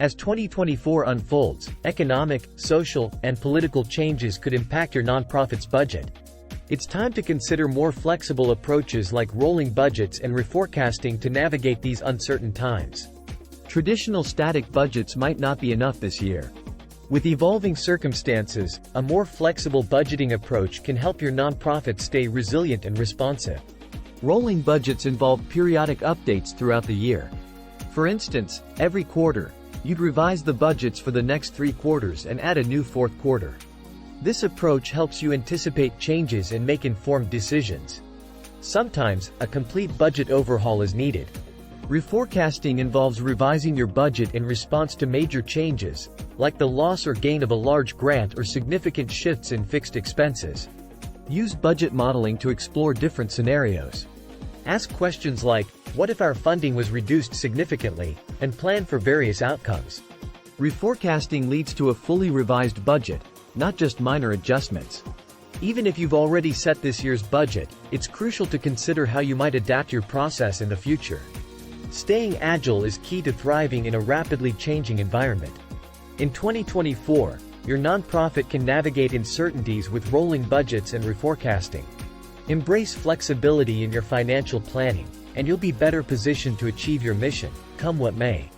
As 2024 unfolds, economic, social, and political changes could impact your nonprofit's budget. It's time to consider more flexible approaches like rolling budgets and reforecasting to navigate these uncertain times. Traditional static budgets might not be enough this year. With evolving circumstances, a more flexible budgeting approach can help your nonprofit stay resilient and responsive. Rolling budgets involve periodic updates throughout the year. For instance, every quarter, you'd revise the budgets for the next 3 quarters and add a new 4th quarter. This approach helps you anticipate changes and make informed decisions. Sometimes, a complete budget overhaul is needed. Reforecasting involves revising your budget in response to major changes, like the loss or gain of a large grant or significant shifts in fixed expenses. Use budget modeling to explore different scenarios. Ask questions like, what if our funding was reduced significantly, and plan for various outcomes. Reforecasting leads to a fully revised budget, not just minor adjustments. Even if you've already set this year's budget, it's crucial to consider how you might adapt your process in the future. Staying agile is key to thriving in a rapidly changing environment. In 2024, your nonprofit can navigate uncertainties with rolling budgets and reforecasting. Embrace flexibility in your financial planning, and you'll be better positioned to achieve your mission, come what may.